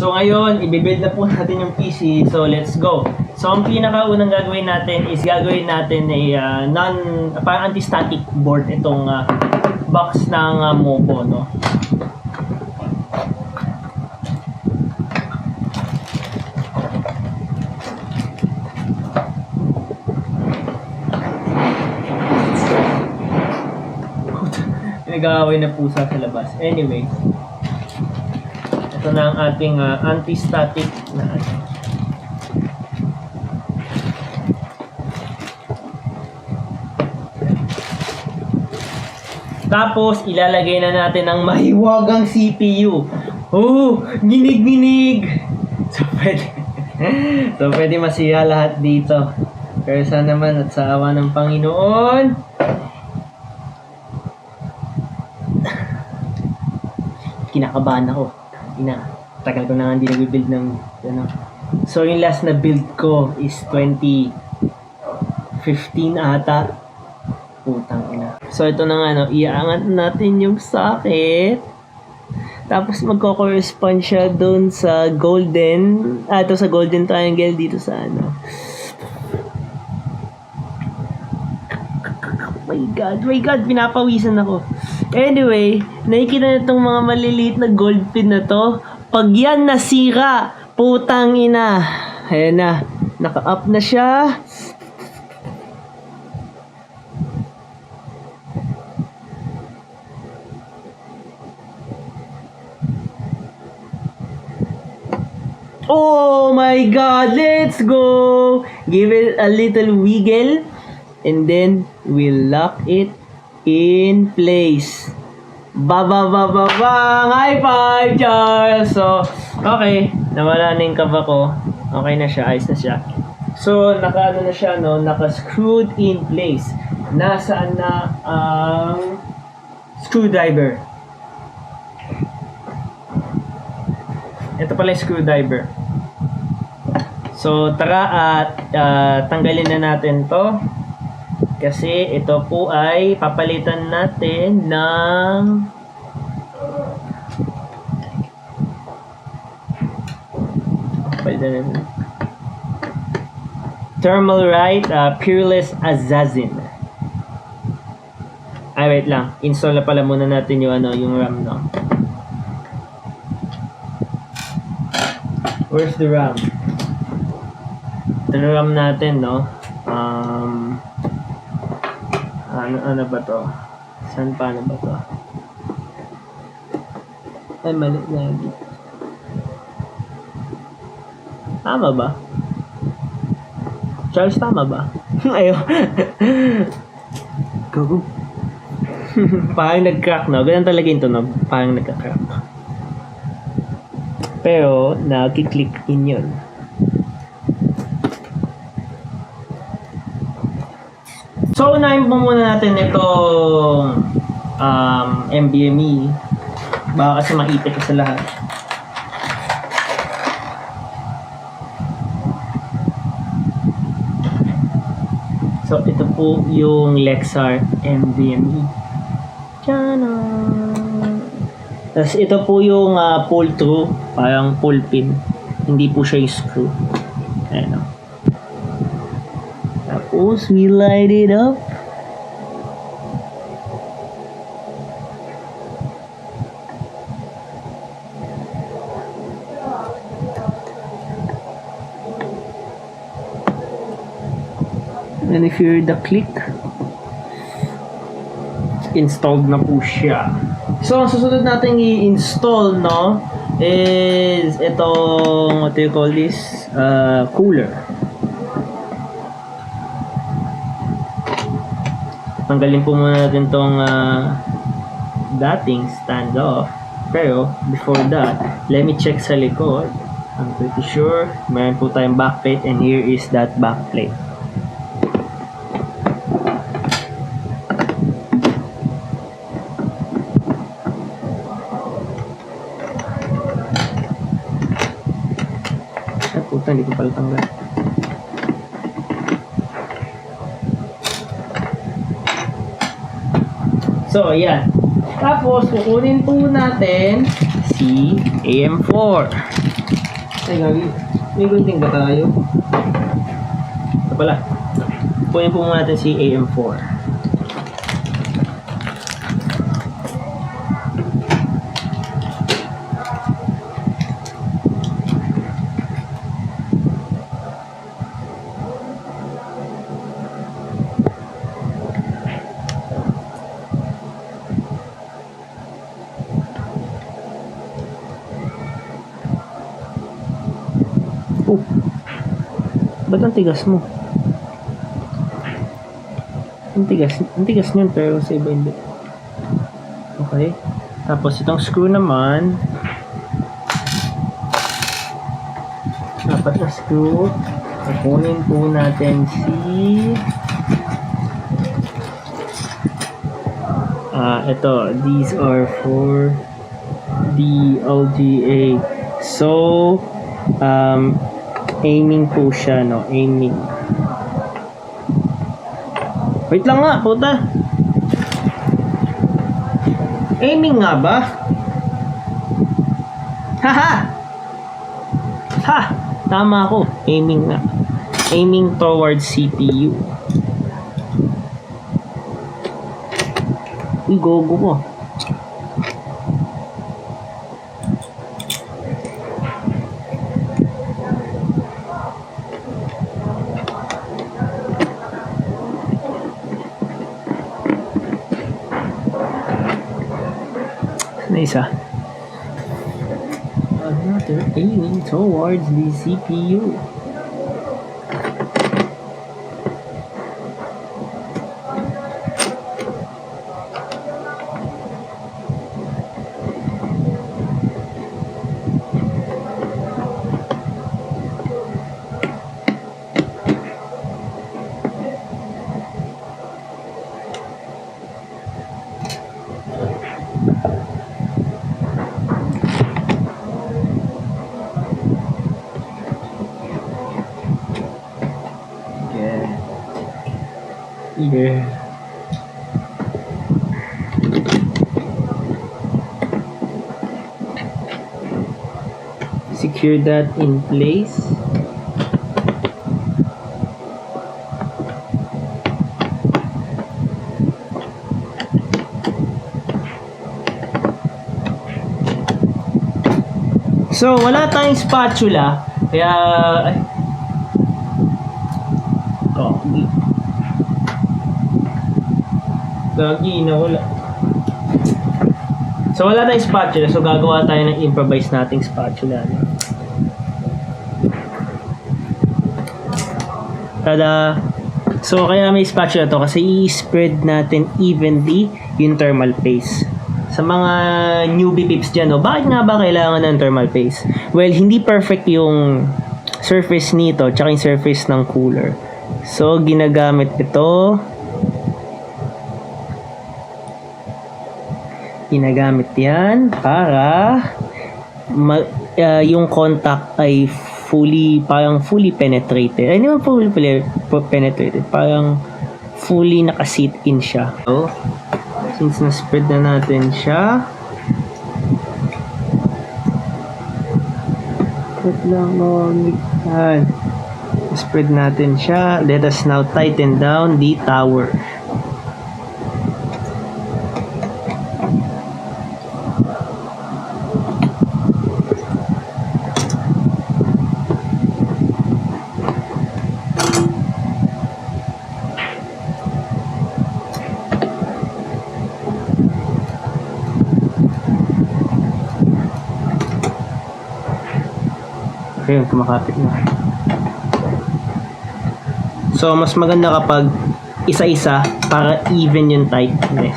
So ngayon, i-build na po natin yung PC. So let's go. So ang pinakaunang gagawin natin is gagawin natin a parang anti-static board itong box ng Mopo, no? Nag-aaway na pusa sa labas. Anyway, ito na ang ating anti-static na Tapos, ilalagay na natin ang mahiwagang CPU. Oh, ginig-ginig! So, pwede masira lahat dito. Pero sana naman at sa awa ng Panginoon, kinakabahan ako. Tagal ko na hindi nag-build ng So yung last na build ko is 2015 ata. Putang ina. So ito na nga, iaangat natin yung socket. Tapos magko-correspond siya doon sa golden, ito sa golden triangle dito sa my god, pinapawisan ako. Anyway, nakikita na itong mga maliliit na gold pin na to. Pag yan nasira, putang ina. Ayan na, naka-up na siya. Oh my god, let's go! Give it a little wiggle and then we'll lock it in place. Bang! High five, Charles! So, okay. Nawala na yung kaba ko. Okay na siya. Ayos na siya. So, naka-ano na siya, no? Naka-screwed in place. Nasaan na ang screwdriver? Ito pala yung screwdriver. So, tara at tanggalin na natin to. Kasi ito po ay papalitan natin ng Thermalright Peerless Assassin. Ay, wait lang. Install na pala muna natin yung yung RAM, no? Where's the RAM? Ito na RAM natin, no? Ano ba to? Saan paano ba to? Ay, mali lagi. Tama ba? Charles, tama ba? Ayaw. Go. Parang nag-crack, no? Ganun talaga yung tunog. Parang nagka-crack. Pero, nag-click in yun. So, unahin po muna natin itong NVMe. Baka kasi maipit ko sa lahat. So, ito po yung Lexar NVMe. Tiyanan! Tapos, ito po yung pull-through. Parang pull-pin. Hindi po siya yung screw. Ayan o. Tapos, we light it up. And if you hear the click, installed na po siya. So, ang susunod natin i-install, no, is itong, what do you call this? Cooler. Tanggalin po muna natin tong dating standoff. Pero, before that, let me check sa likod. I'm pretty sure meron po tayong backplate and here is that backplate. Ay, puta, hindi ko pala tanggal. So, ayan. Tapos, kukunin po natin si AM4. Ay, gagi. May gunting ba tayo? Ito pala. Kunin po muna natin si AM4. Oh, ba't ang tigas mo? Ang tigas nyo, pero sa iba hindi. Okay. Tapos itong screw naman, dapat na screw. Kukunin po natin si ito, these are for the LGA. So, aiming po siya, no? Aiming. Wait lang nga, puta. Aiming nga ba? Haha! Ha! Tama ako. Aiming nga. Aiming towards CPU. Uy, gogo ko. Isa. Another aiming towards the CPU. Yeah. Secure that in place. So, wala tayong spatula. Kaya... Coffee. Gagi na wala. So wala tayong spatula, so gagawa tayo ng improvise nating spatula. Tada! So kaya may spatula to kasi i-spread natin evenly yung thermal paste. Sa mga newbie pips dyan, no, bakit nga ba kailangan ng thermal paste? Well, hindi perfect yung surface nito tsaka yung surface ng cooler. So ginagamit ito. Ginagamit yan para yung contact ay parang fully penetrated. Ay, hindi mo fully penetrated. Parang fully nakasit in siya. So, since na-spread na natin siya, spread natin siya. Let us now tighten down the tower. Ayun, kumakapit na. So, mas maganda kapag isa-isa para even yung tightness.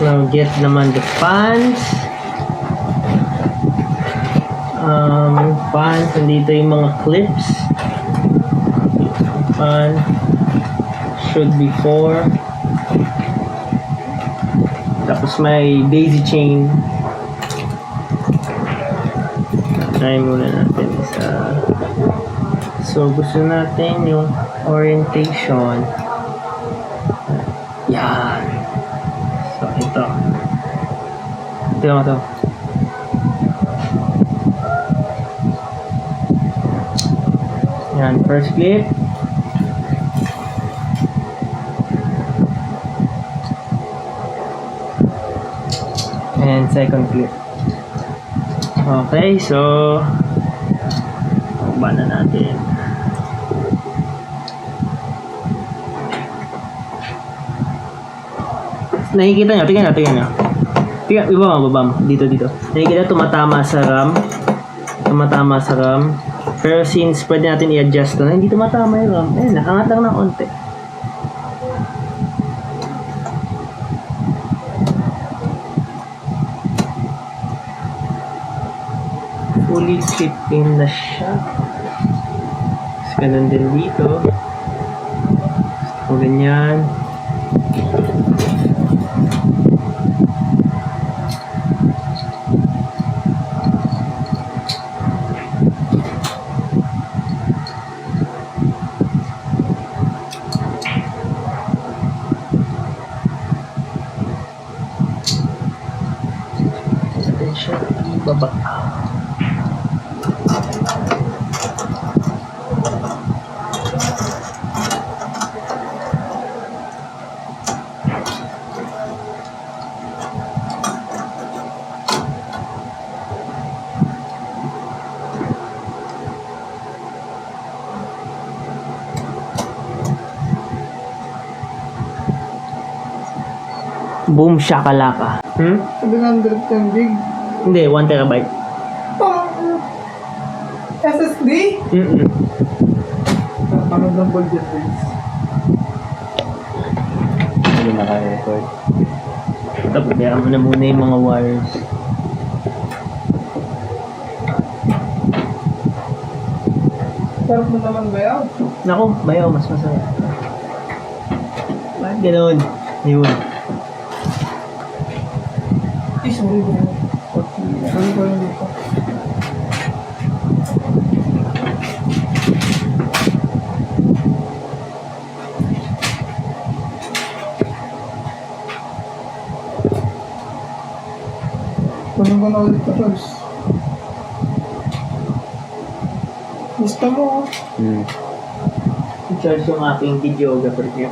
now get naman the fans. Fans, nandito yung mga clips. Fan should be 4. Tapos may daisy chain. Try muna natin isa. So gusto natin yung orientation. Yan. So ito. Ito mo ito. Yan, first clip. And second clip. Okay, so ba na natin. Nakikita nyo, tingnan nyo. Tingnan, baba mo. Dito. Nakikita, tumatama sa RAM. Pero since pwede natin i-adjust na, hindi tumatama yung RAM. Eh, nakangat lang ng konti. Fully fit in na siya. Tapos ganun din dito. O ganyan. Siya ibaba. Boom shakalaka. 710 gig. Hindi, 1 terabyte. SSD? Ano ng ball difference? Hindi naka-record. Tapos, kaya mo na muna yung mga wires. Sarap mo naman bayaw. Naku, bayaw, mas masarap. Bakit ganoon? Yun. Sorry bro. Sorry ko yung dito. Kunin ko na ulit ito, Charles. Gusto mo, oh. I-charge yung aking videographer niya.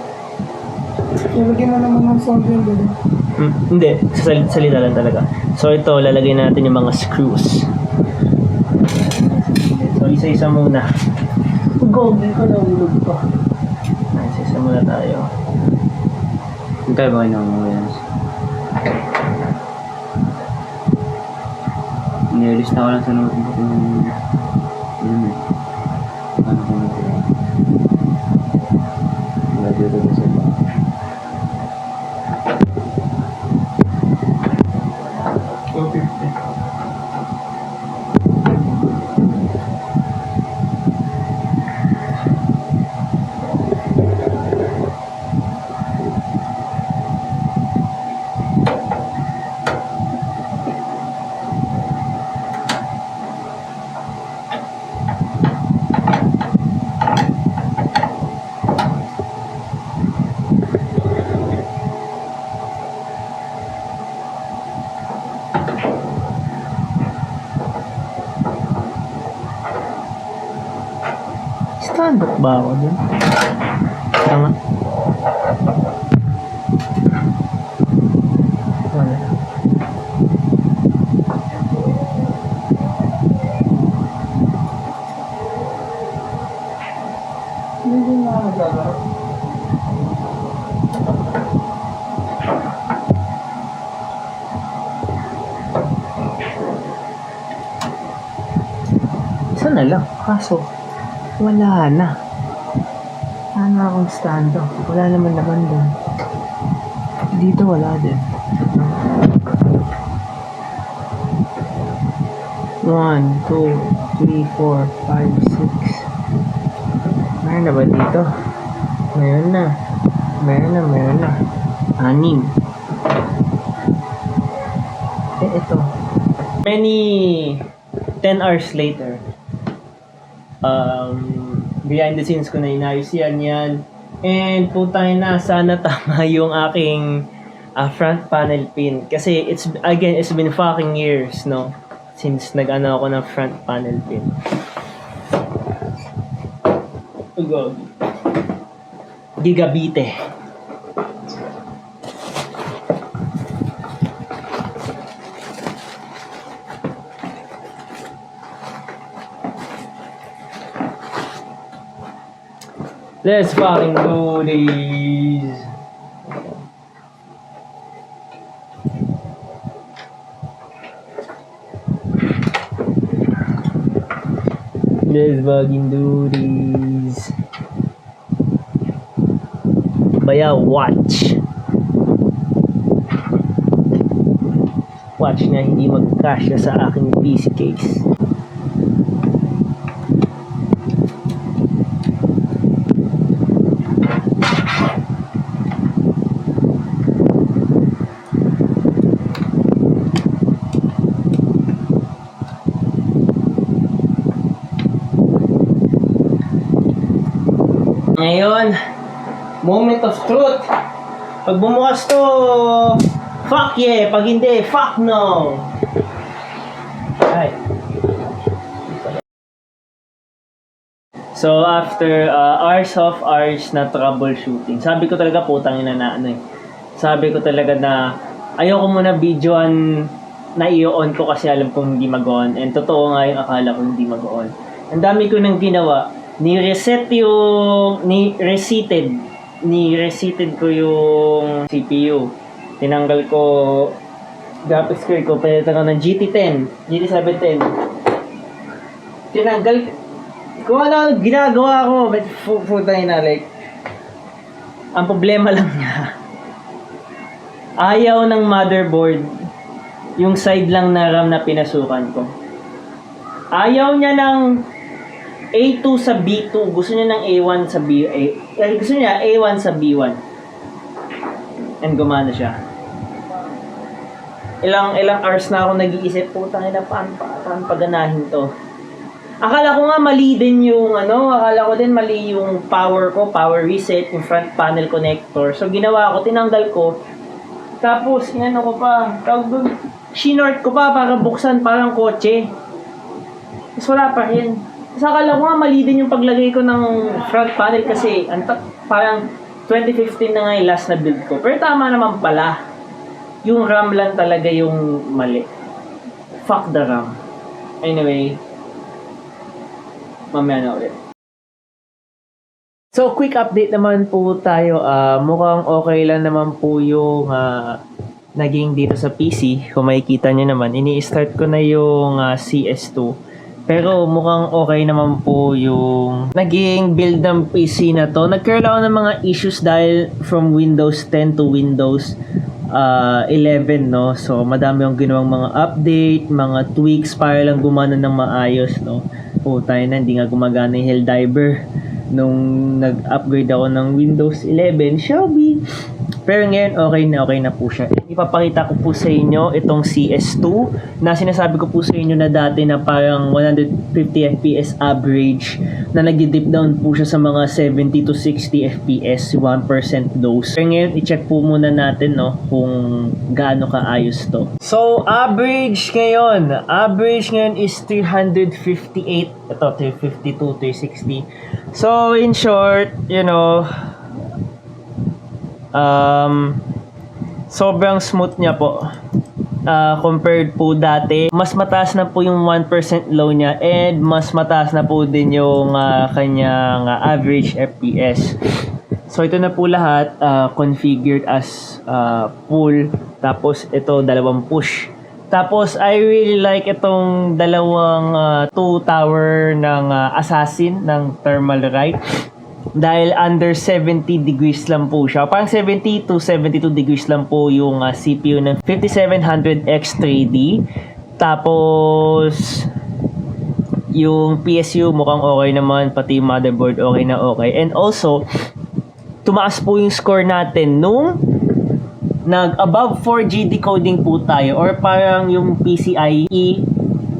Nalagyan na naman ng sound yun, diba? Hindi, salita lang talaga. So ito, lalagay natin yung mga screws. So isa-isa muna. Gogi ko na ulog ko. Isa-isa muna tayo. Hintay ba kayo ng mga yan? Nilista ko lang sa notebook yung... Yun eh. Ano ko na ito? Lagyan ko sa ba? Stand-up ba ako dun? Tama. Wala. Hindi na naglalaro. Isa na lang. Kaso, wala na. Wala na akong stand-up. Wala naman dun. Dito wala din. One, two, three, four, five, six. Meron na ba dito? Meron na. Meron na. 6. Ito. Many 10 hours later. Behind the scenes ko na inayos yan. And putang na, sana tama yung aking front panel pin. Kasi it's been fucking years, no? Since nag-ano ako ng front panel pin. Ugog. Gigabite. Let's fucking do this. Let's fucking do this. Baya, watch. Watch na hindi magkasya sa aking PC case. Ngayon, moment of truth. Pag bumukas to, fuck yeah. Pag hindi, fuck no. Ay. So, after hours na troubleshooting, sabi ko talaga putang ina na ano eh. Sabi ko talaga na ayoko muna videoan na i-on ko kasi alam kong hindi mag-on. And totoo nga yung akala ko hindi mag-on. Ang dami ko nang ginawa. Ni-reseted ko yung CPU. Tinanggal ko graphics card ko, palitan ko ng GT710. Tinanggal, kung ano ginagawa ko, but putang ina, like, ang problema lang niya, ayaw ng motherboard yung side lang na RAM na pinasukan ko. Ayaw niya ng A2 sa B2, gusto niya ng A1 sa gusto niya A1 sa B1. And gumana siya. Ilang hours na ako nag-iisip, putang ina, paano paganahin to? Akala ko nga mali din yung akala ko din mali yung power reset, yung front panel connector. So ginawa ko, tinanggal ko. Tapos ko pa, shinort ko pa para buksan parang kotse. Tapos wala pa rin. Sa akala ko nga mali din yung paglagay ko ng front panel kasi parang 2015 na nga yung last na build ko. Pero tama naman pala. Yung RAM lang talaga yung mali. Fuck the RAM. Anyway, mamaya na ulit. So, quick update naman po tayo. Mukhang okay lang naman po yung naging dito sa PC. Kung makikita nyo naman, ini-start ko na yung CS2. Pero mukhang okay naman po yung naging build ng PC na to. Nagkaroon ako ng mga issues dahil from Windows 10 to Windows 11, no? So, madami yung ginawang mga update, mga tweaks para lang gumana ng maayos, no? Tayo na, hindi nga gumagana yung Helldiver nung nag-upgrade ako ng Windows 11 Shelby. Pero ngayon, okay na po siya. Ipapakita ko po sa inyo itong CS2 na sinasabi ko po sa inyo na dati na parang 150 FPS average na nag-dip down po siya sa mga 70 to 60 FPS, 1% dose. Pero ngayon, i-check po muna natin, no, kung gaano kaayos to. So, average ngayon is 358. Ito, 352, 360. So, in short, sobrang smooth niya po. Compared po dati, mas mataas na po yung 1% low niya and mas mataas na po din yung kanyang average FPS. So ito na po lahat configured as full. Tapos ito dalawang push. Tapos I really like itong dalawang 2 tower ng Assassin ng Thermalright. dahil under 70 degrees lang po siya. Parang 70 to 72 degrees lang po yung CPU ng 5700X3D. Tapos yung PSU mukhang okay naman, pati yung motherboard okay na okay. And also, tumaas po yung score natin nung nag-above 4G decoding po tayo, or parang yung PCIe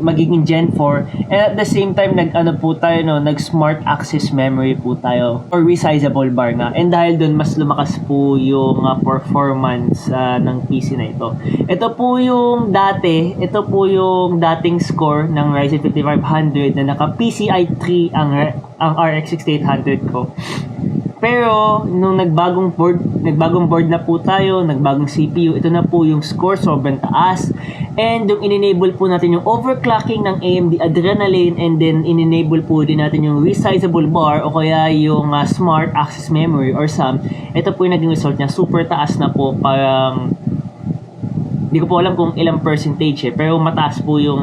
magiging Gen 4, and at the same time nag-ano po tayo, no, nag-smart access memory po tayo, or resizable bar nga, and dahil dun mas lumakas po yung performance ng PC na ito. Ito po yung dating score ng Ryzen 5500 na naka PCI 3 ang RX 6800 ko. Pero nung nagbagong board na po tayo, nagbagong CPU, ito na po yung score, sobrang taas. And yung in-enable po natin yung overclocking ng AMD Adrenalin, and then in-enable po din natin yung resizable bar o kaya yung smart access memory or SAM. Ito po yung naging result niya, super taas na po, parang hindi ko po alam kung ilang percentage pero mataas po yung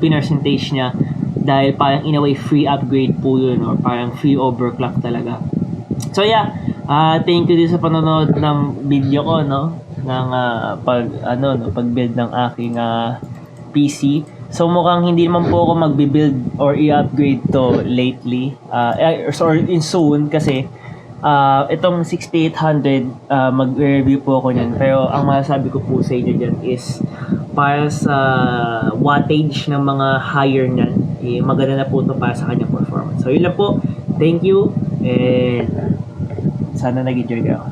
percentage niya, dahil parang in a way free upgrade po yun, or parang free overclock talaga. So yeah, thank you din sa panonood ng video ko, no, ng pag-build ng aking PC. So mukhang hindi naman po ako magbi-build or i-upgrade to lately, or in soon, kasi itong 6800 mag-review po ako niyan. Pero ang masasabi ko po sa inyo dyan is para sa wattage ng mga higher niyan, maganda na po ito para sa kanyang performance. So yun lang po, thank you, and sana nag-enjoy kayo.